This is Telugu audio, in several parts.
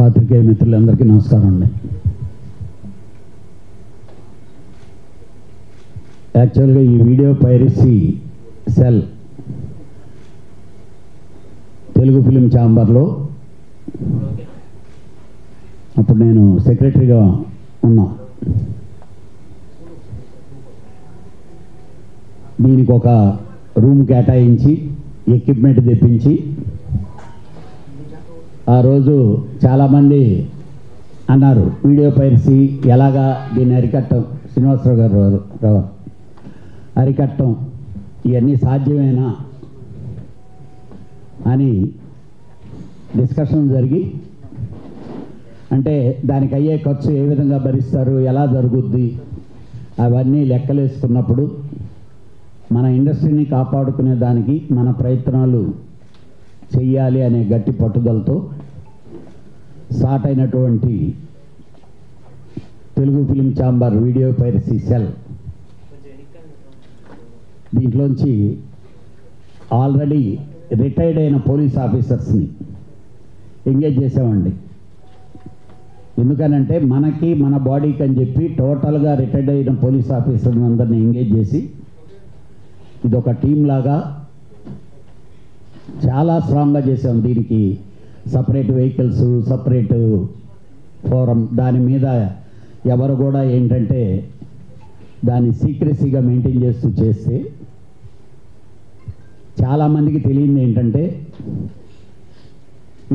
పాత్రికేయ మిత్రులందరికీ నమస్కారం అండి. యాక్చువల్గా ఈ video piracy cell Telugu film ఛాంబర్లో అప్పుడు నేను సెక్రటరీగా ఉన్నా. దీనికి ఒక రూమ్ కేటాయించి ఎక్విప్మెంట్ తెప్పించి ఆ రోజు చాలామంది అన్నారు వీడియో పైరసీ ఎలాగా దీన్ని అరికట్టం, శ్రీనివాసరావు గారు అరికట్టం ఇవన్నీ సాధ్యమేనా అని డిస్కషన్ జరిగి, అంటే దానికి అయ్యే ఖర్చు ఏ విధంగా భరిస్తారు, ఎలా జరుగుద్ది అవన్నీ లెక్కలేసుకున్నప్పుడు మన ఇండస్ట్రీని కాపాడుకునే దానికి మన ప్రయత్నాలు చెయ్యాలి అనే గట్టి పట్టుదలతో స్టార్ట్ అయినటువంటి Telugu film chamber video piracy cell, దీంట్లోంచి ఆల్రెడీ రిటైర్డ్ అయిన పోలీస్ ఆఫీసర్స్ని ఎంగేజ్ చేసామండి. ఎందుకనంటే మనకి మన బాడీకి అని చెప్పి టోటల్గా రిటైర్డ్ అయిన పోలీస్ ఆఫీసర్ని అందరినీ ఎంగేజ్ చేసి ఇదొక టీం లాగా చాలా స్ట్రాంగ్గా చేసాం. దీనికి సపరేట్ వెహికల్స్, సపరేట్ ఫోరం, దాని మీద ఎవరు కూడా ఏంటంటే దాన్ని సీక్రెసీగా మెయింటైన్ చేస్తూ చేస్తే చాలామందికి తెలియంది ఏంటంటే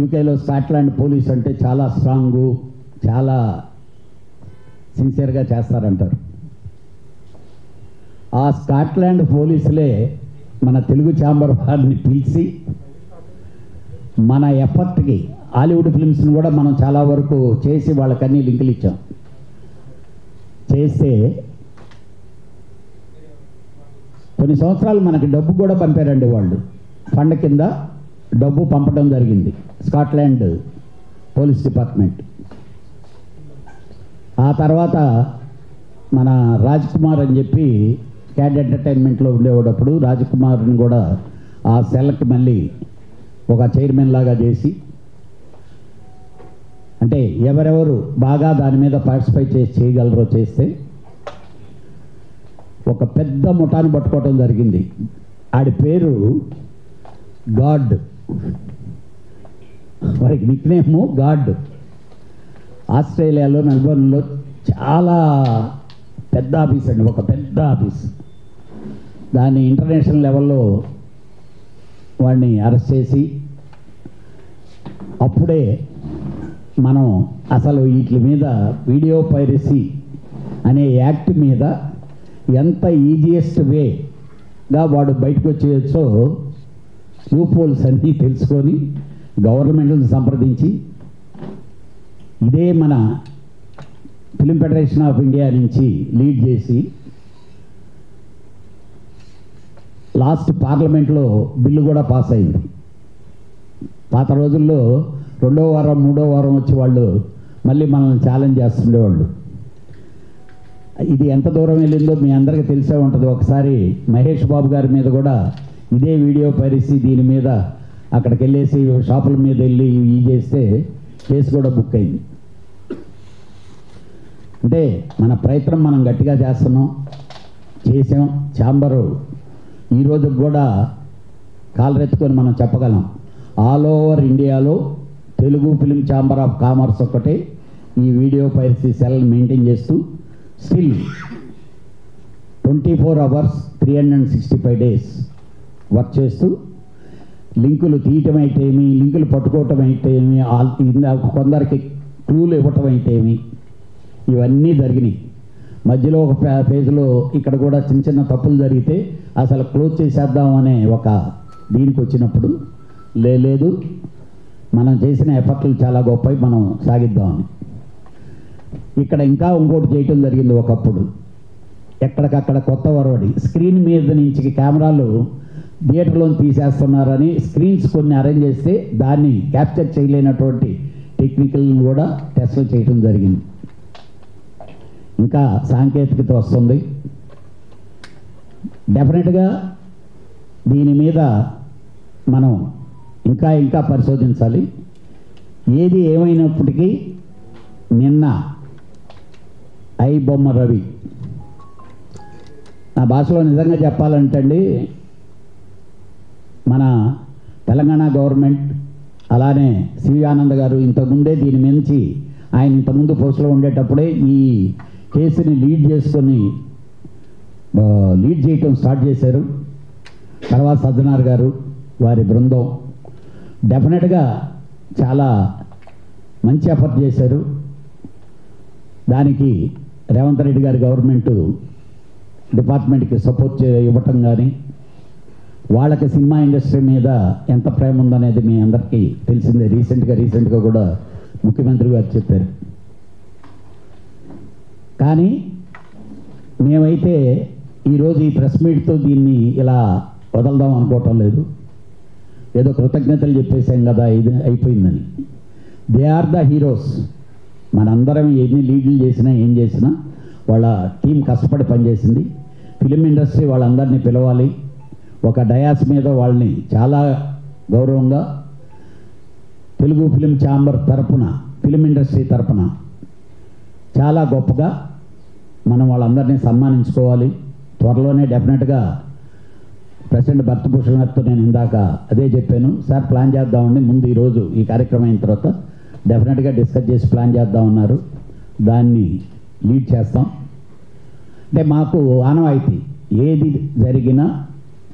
యూకేలో స్కాట్లాండ్ పోలీస్ అంటే చాలా స్ట్రాంగు, చాలా సిన్సియర్గా చేస్తారంటారు. ఆ స్కాట్లాండ్ పోలీసులే మన తెలుగు ఛాంబర్ వారిని పిలిచి మన ఎఫర్ట్కి హాలీవుడ్ ఫిల్మ్స్ని కూడా మనం చాలా వరకు చేసి వాళ్ళకన్నీ లింకులు ఇచ్చాం. చేస్తే కొన్ని సంవత్సరాలు మనకి డబ్బు కూడా పంపారండి. వాళ్ళు ఫండ్ కింద డబ్బు పంపడం జరిగింది స్కాట్లాండ్ పోలీస్ డిపార్ట్మెంట్. ఆ తర్వాత మన రాజ్ కుమార్ అని చెప్పి క్యాడ్ ఎంటర్టైన్మెంట్లో ఉండేవాడప్పుడు రాజ్ కుమార్ని కూడా ఆ సెల్కి మళ్ళీ ఒక చైర్మన్ లాగా చేసి, అంటే ఎవరెవరు బాగా దాని మీద పార్టిసిపేట్ చేయగలరో చేస్తే ఒక పెద్ద ముఠాన్ని పట్టుకోవటం జరిగింది. ఆడి పేరు గాడ్, వారికి నిక్నేము గాడ్. ఆస్ట్రేలియాలో మెల్బోర్న్లో చాలా పెద్ద ఆఫీస్ అండి, ఒక పెద్ద ఆఫీస్. దాన్ని ఇంటర్నేషనల్ లెవెల్లో వాడిని అరెస్ట్ చేసి అప్పుడే మనం అసలు వీటి మీద వీడియో పైరసీ అనే యాక్ట్ మీద ఎంత ఈజియెస్ట్ వేగా వాడు బయటకు వచ్చేయచ్చో లూప్హోల్స్ అన్నీ తెలుసుకొని గవర్నమెంట్ని సంప్రదించి ఇదే మన ఫిలిం ఫెడరేషన్ ఆఫ్ ఇండియా నుంచి లీడ్ చేసి లాస్ట్ పార్లమెంట్లో బిల్లు కూడా పాస్ అయింది. పాత రోజుల్లో 2వ వారం 3వ వారం వచ్చి వాళ్ళు మళ్ళీ మనల్ని ఛాలెంజ్ చేస్తుండేవాళ్ళు. ఇది ఎంత దూరం వెళ్ళిందో మీ అందరికీ తెలిసే ఉంటుంది. ఒకసారి మహేష్ బాబు గారి మీద కూడా ఇదే వీడియో పైరసీ దీని మీద అక్కడికి వెళ్ళేసి షాపుల మీద వెళ్ళి ఈ చేస్తే కేసు కూడా బుక్ అయింది. అంటే మన ప్రయత్నం మనం గట్టిగా చేస్తున్నాం, చేసాం. ఛాంబరు ఈరోజు కూడా కాలరెత్తుకొని మనం చెప్పగలం, ఆల్ ఓవర్ ఇండియాలో Telugu film chamber of commerce ఒక్కటే ఈ వీడియో పైరసీ సెల్ మెయింటైన్ చేస్తూ స్టిల్ 24 hours 365 days వర్క్ చేస్తూ లింకులు తీయటం అయితేమి, లింకులు పట్టుకోవటం అయితేమి, కొందరికి క్లూలు ఇవ్వటం అయితేమి, ఇవన్నీ జరిగినాయి. మధ్యలో ఒక పేజ్లో ఇక్కడ కూడా చిన్న చిన్న తప్పులు జరిగితే అసలు క్లోజ్ చేసేద్దాం అనే ఒక దీనికి వచ్చినప్పుడు లేదు మనం చేసిన ఎఫర్ట్లు చాలా గొప్పవి, మనం సాగిద్దామని ఇక్కడ ఇంకా ఇంకోటి చేయటం జరిగింది. ఒకప్పుడు ఎక్కడికక్కడ కొత్త వరవడి స్క్రీన్ మీద నుంచి కెమెరాలు థియేటర్లో తీసేస్తున్నారని స్క్రీన్స్ కొన్ని అరేంజ్ చేస్తే దాన్ని క్యాప్చర్ చేయలేనటువంటి టెక్నికల్ కూడా టెస్టులు చేయటం జరిగింది. ఇంకా సాంకేతికత వస్తుంది. డెఫినెట్గా దీని మీద మనం ఇంకా పరిశోధించాలి. ఏది ఏమైనప్పటికీ నిన్న ఐ బొమ్మ రవి నా భాషలో నిజంగా చెప్పాలంటే అండి, మన తెలంగాణ గవర్నమెంట్ అలానే సివి ఆనంద్ గారు ఇంతకుముందే దీని మించి ఆయన ఇంతకుముందు పోస్టులో ఉండేటప్పుడే ఈ కేసుని లీడ్ చేయటం స్టార్ట్ చేశారు. తర్వాత సజ్జనార్ గారు వారి బృందం డెఫినెట్గా చాలా మంచి ఎఫర్ట్ చేశారు. దానికి రేవంత్ రెడ్డి గారి గవర్నమెంటు డిపార్ట్మెంట్కి సపోర్ట్ ఇవ్వటం కానీ, వాళ్ళకి సినిమా ఇండస్ట్రీ మీద ఎంత ప్రేమ ఉందనేది మీ అందరికీ తెలిసిందే. రీసెంట్గా కూడా ముఖ్యమంత్రి గారు చెప్పారు. కానీ మేమైతే ఈరోజు ఈ ప్రెస్ మీట్తో దీన్ని ఇలా వదలదాం అనుకోవటం లేదు. ఏదో కృతజ్ఞతలు చెప్పేసాం కదా ఇది అయిపోయిందని. They are the heroes. మనందరం ఎన్ని లీడ్లు చేసినా ఏం చేసినా వాళ్ళ టీం కష్టపడి పనిచేసింది. ఫిలిం ఇండస్ట్రీ వాళ్ళందరినీ పిలవాలి, ఒక డయాస్ మీద వాళ్ళని చాలా గౌరవంగా తెలుగు ఫిలిం ఛాంబర్ తరపున, ఫిలిం ఇండస్ట్రీ తరపున చాలా గొప్పగా మనం వాళ్ళందరినీ సన్మానించుకోవాలి. త్వరలోనే డెఫినెట్గా ప్రెసిడెంట్ భరతభూషణ్ గారితో నేను ఇందాక అదే చెప్పాను, సార్ ప్లాన్ చేద్దామండి, ముందు ఈరోజు ఈ కార్యక్రమం అయిన తర్వాత డెఫినెట్గా డిస్కస్ చేసి ప్లాన్ చేద్దామన్నారు. దాన్ని లీడ్ చేస్తాం. అంటే మాకు ఆనవాయితీ ఏది జరిగినా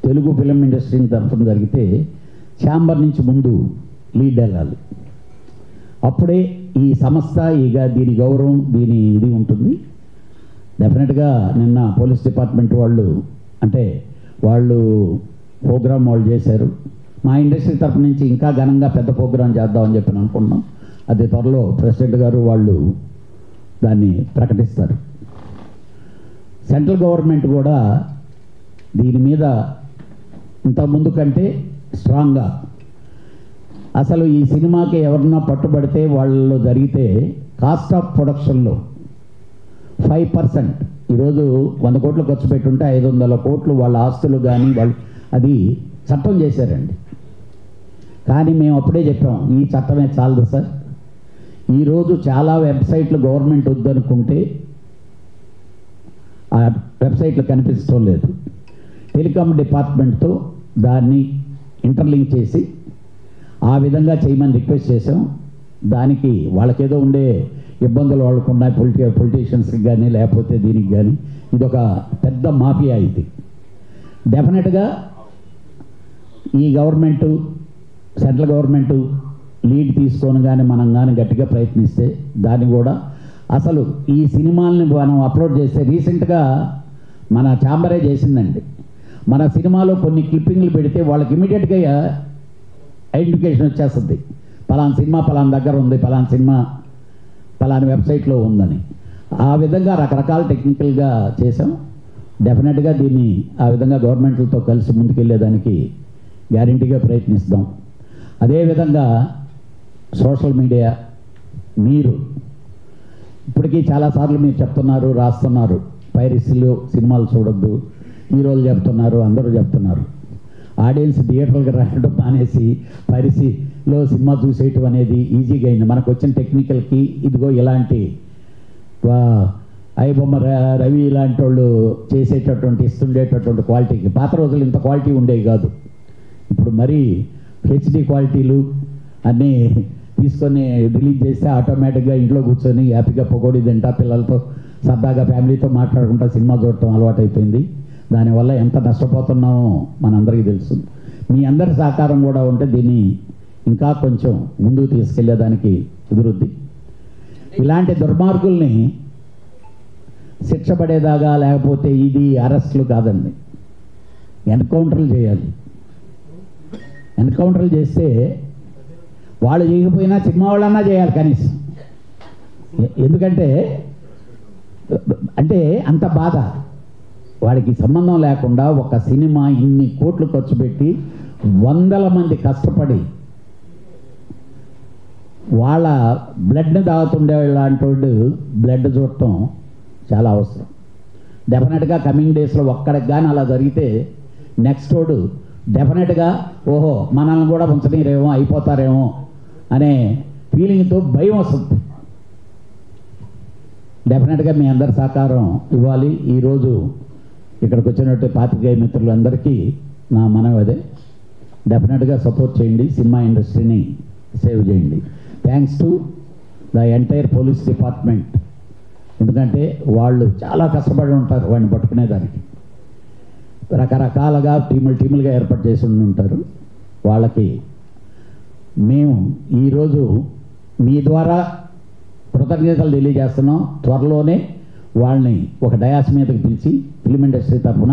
తెలుగు ఫిలిం ఇండస్ట్రీ తరఫున జరిగితే ఛాంబర్ నుంచి ముందు లీడ్ వెళ్ళాలి. అప్పుడే ఈ సంస్థ దీని గౌరవం దీని ఇది ఉంటుంది. డెఫినెట్గా నిన్న పోలీస్ డిపార్ట్మెంట్ వాళ్ళు ప్రోగ్రామ్ వాళ్ళు చేశారు. మా ఇండస్ట్రీ తరఫు నుంచి ఇంకా ఘనంగా పెద్ద ప్రోగ్రాం చేద్దామని చెప్పి అనుకుంటున్నాం. అది త్వరలో ప్రెసిడెంట్ గారు వాళ్ళు దాన్ని ప్రకటిస్తారు. సెంట్రల్ గవర్నమెంట్ కూడా దీని మీద ఇంతకుముందు కంటే స్ట్రాంగ్గా, అసలు ఈ సినిమాకి ఎవరన్నా పట్టుబడితే వాళ్ళలో జరిగితే కాస్ట్ ఆఫ్ ప్రొడక్షన్లో 5%, ఈరోజు 100 కోట్లు ఖర్చు పెట్టుంటే 500 కోట్లు వాళ్ళ ఆస్తులు కానీ వాళ్ళు అది చట్టం చేశారండి. కానీ మేము అప్పుడే చెప్పాం, ఈ చట్టమే చాలదు సార్. ఈరోజు చాలా వెబ్సైట్లు గవర్నమెంట్ వద్దనుకుంటే ఆ వెబ్సైట్లు కనిపించడం లేదు. టెలికాం డిపార్ట్మెంట్తో దాన్ని ఇంటర్లింక్ చేసి ఆ విధంగా చేయమని రిక్వెస్ట్ చేసాం. దానికి వాళ్ళకేదో ఉండే ఇబ్బందులు వాళ్ళకు ఉన్నాయి, పొలిటీషియన్స్కి కానీ లేకపోతే దీనికి కానీ. ఇదొక పెద్ద మాఫియా. ఇది డెఫినెట్గా ఈ గవర్నమెంటు, సెంట్రల్ గవర్నమెంటు లీడ్ తీసుకొని కానీ మనం కానీ గట్టిగా ప్రయత్నిస్తే దాన్ని కూడా అసలు ఈ సినిమాల్ని మనం అప్లోడ్ చేస్తే రీసెంట్గా మన ఛాంబరే చేసిందండి. మన సినిమాలో కొన్ని క్లిప్పింగ్లు పెడితే వాళ్ళకి ఇమీడియట్గా ఐడెంటిఫికేషన్ వచ్చేస్తుంది, పలానా సినిమా పలానా దగ్గర ఉంది, పలానా సినిమా పలానా వెబ్సైట్లో ఉందని. ఆ విధంగా రకరకాల టెక్నికల్గా చేసాం. డెఫినెట్గా దీన్ని ఆ విధంగా గవర్నమెంట్లతో కలిసి ముందుకెళ్ళేదానికి గ్యారంటీగా ప్రయత్నిస్తాం. అదేవిధంగా సోషల్ మీడియా, మీరు ఇప్పటికీ చాలాసార్లు మీరు చెప్తున్నారు, రాస్తున్నారు, పైరసీలో సినిమాలు చూడొద్దు, హీరోలు చెప్తున్నారు, అందరూ చెప్తున్నారు. ఆడియన్స్ థియేటర్కి రావడం మానేసి పైరసీలో సినిమా చూసేయటం అనేది ఈజీగా అయింది. మనకు వచ్చిన టెక్నికల్కి ఇదిగో ఇలాంటి ఐబొమ్మ రవి ఇలాంటి వాళ్ళు చేసేటటువంటి ఇస్తుండేటటువంటి క్వాలిటీకి, పాత రోజులు ఇంత క్వాలిటీ ఉండేవి కాదు. ఇప్పుడు మరీ హెచ్డి క్వాలిటీలు అన్నీ తీసుకొని రిలీజ్ చేస్తే ఆటోమేటిక్గా ఇంట్లో కూర్చొని హ్యాపీగా పకోడీ తింటా పిల్లలతో సరదాగా ఫ్యామిలీతో మాట్లాడుకుంటా సినిమా చూడటం అలవాటైపోయింది. దానివల్ల ఎంత నష్టపోతున్నామో మనందరికీ తెలుసు. మీ అందరి సహకారం కూడా ఉంటే దీన్ని ఇంకా కొంచెం ముందుకు తీసుకెళ్లేదానికి కుదురుద్ది. ఇలాంటి దుర్మార్గుల్ని శిక్ష పడేదాకా, లేకపోతే ఇది అరెస్టులు కాదండి, ఎన్కౌంటర్లు చేయాలి. ఎన్కౌంటర్లు చేస్తే వాళ్ళు చేయకపోయినా సినిమా వాళ్ళన్నా చేయాలి కనీసం. ఎందుకంటే అంటే అంత బాధ, వాడికి సంబంధం లేకుండా ఒక సినిమా ఇన్ని కోట్లు ఖర్చు పెట్టి 100 మంది కష్టపడి వాళ్ళ బ్లడ్ని తాగుతుండే లాంటి వాళ్ళు బ్లడ్ చూడటం చాలా అవసరం. డెఫినెట్గా కమింగ్ డేస్లో ఒక్కడికి కానీ అలా జరిగితే నెక్స్ట్ వాడు డెఫినెట్గా ఓహో మనల్ని కూడా ఉంచనీరేమో, అయిపోతారేమో అనే ఫీలింగ్తో భయం వస్తుంది. డెఫినెట్గా మీ అందరి సహకారం ఇవ్వాలి. ఈరోజు ఇక్కడికి వచ్చినట్టు పాత్రికేయ మిత్రులందరికీ నా మనవి అదే, డెఫినెట్గా సపోర్ట్ చేయండి, సినిమా ఇండస్ట్రీని సేవ్ చేయండి. Thanks to the entire police department, ఎందుకంటే వాళ్ళు చాలా కష్టపడి ఉంటారు వాడిని పట్టుకునేదానికి. రకరకాలుగా టీములుగా ఏర్పాటు చేసి ఉంటారు. వాళ్ళకి మేము ఈరోజు మీ ద్వారా కృతజ్ఞతలు తెలియజేస్తున్నాం. త్వరలోనే వాళ్ళని ఒక డయాస్ మీదకి పిలిచి ఫిల్మ్ ఇండస్ట్రీ తరఫున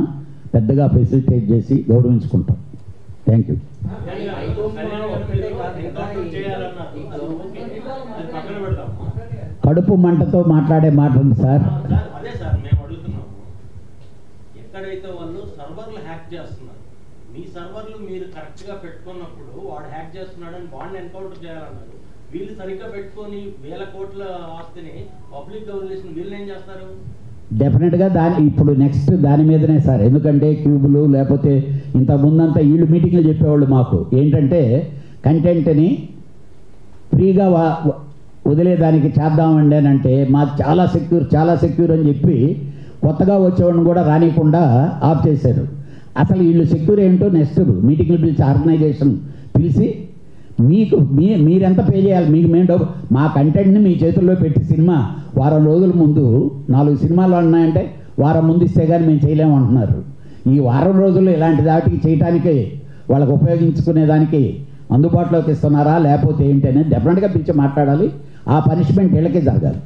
పెద్దగా ఫెసిలిటేట్ చేసి గౌరవించుకుంటాం. Thank you. కడుపు మంటతో మాట్లాడే మాట ఉంది సార్. అదే సార్ మేము అడుగుతున్నాం, ఎక్కడైతే వాళ్ళు సర్వర్లు హ్యాక్ చేస్తున్నారు, మీ సర్వర్లు మీరు కరెక్ట్గా పెట్టుకున్నప్పుడు వాడు హ్యాక్ చేస్తున్నాడని వాడిని ఎన్కౌంటర్ చేయాలన్నారు. వీళ్ళు సరిగ్గా పెట్టుకొని వేల కోట్ల ఆస్తిని పబ్లిక్ వదిలేసిన వీళ్ళు ఏం చేస్తారు? డెఫినెట్గా ఇప్పుడు నెక్స్ట్ దాని మీదనే సార్. ఎందుకంటే క్యూబులు లేకపోతే ఇంత ముందంతా వీళ్ళు మీటింగ్లు చెప్పేవాళ్ళు మాకు ఏంటంటే కంటెంట్ని ఫ్రీగా వదిలేదానికి చేద్దామండి అని అంటే మాకు చాలా సెక్యూర్ అని చెప్పి కొత్తగా వచ్చేవాడిని కూడా రానికుండా ఆఫ్ చేశారు. అసలు వీళ్ళు సెక్యూర్ ఏంటో నెక్స్ట్ మీటింగ్లు పిలిచి ఆర్గనైజేషన్ పిలిచి మీరెంత పే చేయాలి, మేము మా కంటెంట్ని మీ చేతుల్లో పెట్టి సినిమా వారం రోజుల ముందు 4 సినిమాలు ఉన్నాయంటే వారం ముందు ఇస్తే కానీ మేము చేయలేము అంటున్నారు. ఈ వారం రోజులు ఇలాంటి దాటికి చేయడానికి వాళ్ళకు ఉపయోగించుకునేదానికి అందుబాటులోకి ఇస్తున్నారా లేకపోతే ఏంటి అనేది డెఫినెట్గా పిలిచి మాట్లాడాలి. ఆ పనిష్మెంట్ వీళ్ళకే జరగాలి.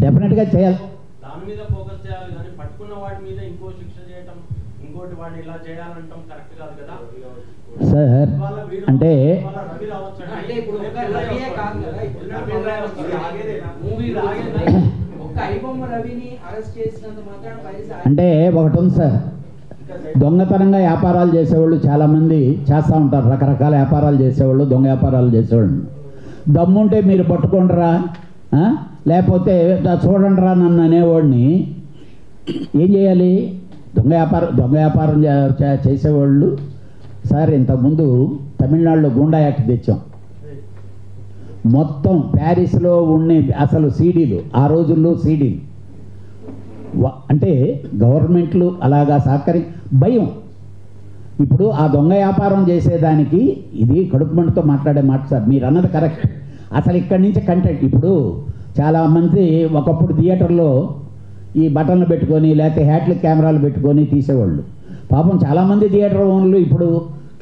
డెఫినెట్గా చేయాలి. దాని మీద ఫోకస్ చేయాలి కానీ పట్టుకున్న వాడి మీద ఇంకో శిక్ష చేయటం, ఇంకోటి వాడిని ఇలా చేయాలంటాం కరెక్ట్ కాదు కదా సార్. అంటే అంటే ఒకటి ఉంది సార్, దొంగతనంగా వ్యాపారాలు చేసేవాళ్ళు చాలామంది చేస్తూ ఉంటారు. రకరకాల వ్యాపారాలు చేసేవాళ్ళు, దొంగ వ్యాపారాలు చేసేవాళ్ళు. దమ్ముంటే మీరు పట్టుకుంటారా, లేకపోతే చూడండిరా నన్ను అనేవాడిని ఏం చేయాలి? దొంగ వ్యాపారం చేసేవాళ్ళు సార్. ఇంతకుముందు తమిళనాడులో గూండా యాక్ట్ తెచ్చాం. మొత్తం ప్యారిస్లో ఉండే అసలు సీడీలు, ఆ రోజుల్లో సీడీలు అంటే గవర్నమెంట్లు అలాగా భయం. ఇప్పుడు ఆ దొంగ వ్యాపారం చేసేదానికి ఇది కడుపు మంటతో మాట్లాడే మాట సార్. మీరు అన్నది కరెక్ట్. అసలు ఇక్కడి నుంచి కంటెంట్ ఇప్పుడు చాలామంది ఒకప్పుడు థియేటర్లో ఈ బటన్లు పెట్టుకొని లేకపోతే హ్యాట్లు కెమెరాలు పెట్టుకొని తీసేవాళ్ళు. పాపం చాలామంది థియేటర్ ఓనర్లు ఇప్పుడు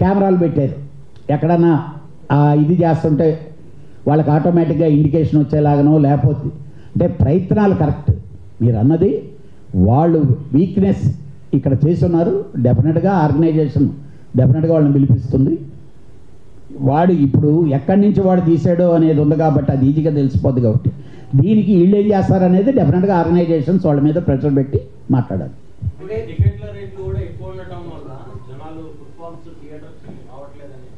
కెమెరాలు పెట్టారు. ఎక్కడన్నా ఇది చేస్తుంటే వాళ్ళకి ఆటోమేటిక్గా ఇండికేషన్ వచ్చేలాగనో లేకపోతే అంటే ప్రయత్నాలు కరెక్ట్. మీరు అన్నది వాళ్ళు వీక్నెస్ ఇక్కడ చేస్తున్నారు. డెఫినెట్గా ఆర్గనైజేషన్ డెఫినెట్గా వాళ్ళని పిలిపిస్తుంది. వాడు ఇప్పుడు ఎక్కడి నుంచి వాడు తీసాడో అనేది ఉంది కాబట్టి అది ఈజీగా తెలిసిపోద్ది. కాబట్టి దీనికి వీళ్ళు ఏం చేస్తారనేది డెఫినెట్గా ఆర్గనైజేషన్స్ వాళ్ళ మీద ప్రెషర్ పెట్టి మాట్లాడాలి. టికెట్ల రేట్లు కూడా ఎక్కువ ఉండటం వల్ల జనాలు ఫుట్ఫాల్స్ థియేటర్స్ రావట్లేదని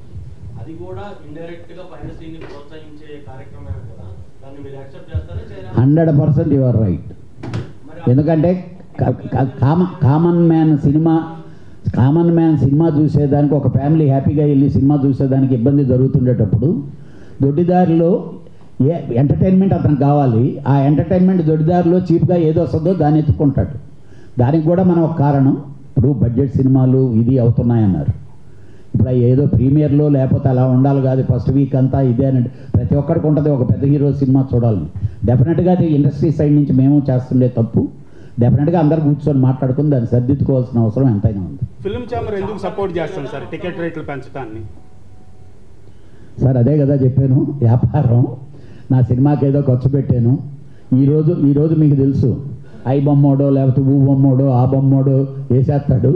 అది కూడా ఇండైరెక్ట్ గా పైరసీని ప్రోత్సహించే కార్యక్రమం కదా, దాన్ని మీరు యాక్సెప్ట్ చేస్తారా చేయరా? 100% యు ఆర్ రైట్. ఎందుకంటే కామన్ మ్యాన్ సినిమా చూసేదానికి ఒక ఫ్యామిలీ హ్యాపీగా వెళ్ళి సినిమా చూసేదానికి ఇబ్బంది జరుగుతుండేటప్పుడు దొడ్డిదారిలో ఎంటర్టైన్మెంట్ అతనికి కావాలి. ఆ ఎంటర్టైన్మెంట్ దొడ్డిదారిలో చీప్గా ఏదో వస్తుందో దాన్ని ఎత్తుకుంటాడు. దానికి కూడా మనం ఒక కారణం. ఇప్పుడు బడ్జెట్ సినిమాలు ఇది అవుతున్నాయన్నారు. ఇప్పుడు ఏదో ప్రీమియర్లో లేకపోతే అలా ఉండాలి కాదు, ఫస్ట్ వీక్ అంతా ఇదే అని ప్రతి ఒక్కరికి ఉంటుంది ఒక పెద్ద హీరో సినిమా చూడాలని. డెఫినెట్గా అది ఇండస్ట్రీ సైడ్ నుంచి మేము చేస్తుండే తప్పు. డెఫినెట్గా అందరు కూర్చొని మాట్లాడుకుని దాన్ని సర్దిద్దుకోవాల్సిన అవసరం ఎంతైనా ఉంది. ఫిల్మ్ ఛాంబర్ ఎందుకు సపోర్ట్ చేస్తాం సార్ టికెట్ రేట్లు పెంచడాన్ని? సార్ అదే కదా చెప్పాను, వ్యాపారం. నా సినిమాకి ఏదో ఖర్చు పెట్టాను. ఈరోజు మీకు తెలుసు ఐ బొమ్మోడో లేకపోతే ఊ బొమ్మోడో ఆ బొమ్మోడో వేసేస్తాడు.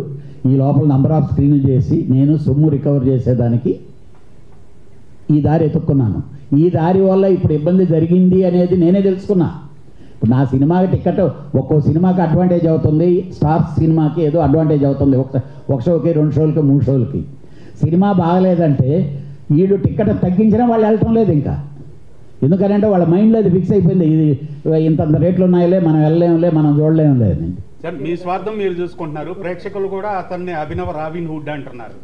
ఈ లోపల నంబర్ ఆఫ్ స్క్రీన్లు చేసి నేను సొమ్ము రికవర్ చేసేదానికి ఈ దారి ఎత్తుక్కున్నాను. ఈ దారి వల్ల ఇప్పుడు ఇబ్బంది జరిగింది అనేది నేనే తెలుసుకున్నా. ఇప్పుడు నా సినిమాకి టికెట్ ఒక్కో సినిమాకి అడ్వాంటేజ్ అవుతుంది, స్టార్స్ సినిమాకి ఏదో అడ్వాంటేజ్ అవుతుంది. ఒక షోకి 2 షోలకి 3 షోలకి. సినిమా బాగలేదంటే వీళ్ళు టికెట్ తగ్గించినా వాళ్ళు వెళ్ళటం లేదు. ఇంకా ఎందుకంటే వాళ్ళ మైండ్లో అది ఫిక్స్ అయిపోయింది, ఇది ఇంతంత రేట్లు ఉన్నాయిలే, మనం వెళ్ళలేములే, మనం చూడలేములే అని. సార్ మీ స్వార్థం మీరు చూసుకుంటున్నారు, ప్రేక్షకులు కూడా అతన్ని అభినవ రాబిన్ హుడ్ అంటున్నారు.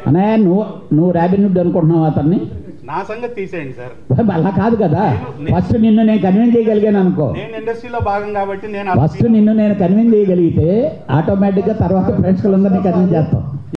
అనే నువ్వు రాబిన్ హుడ్ అనుకుంటున్నావు అతన్ని? నా సంగతి తీసేయండి సార్. అలా కాదు కదా, ఫస్ట్ నిన్ను నేను కన్విన్స్ చేయగలిగాను అనుకో. నేను ఇండస్ట్రీలో భాగం కాబట్టి నేను ఫస్ట్ నిన్ను నేను కన్విన్స్ చేయగలిగితే ఆటోమేటిక్గా తర్వాత ప్రేక్షకులందరినీ కన్విన్స్ చేస్తాం.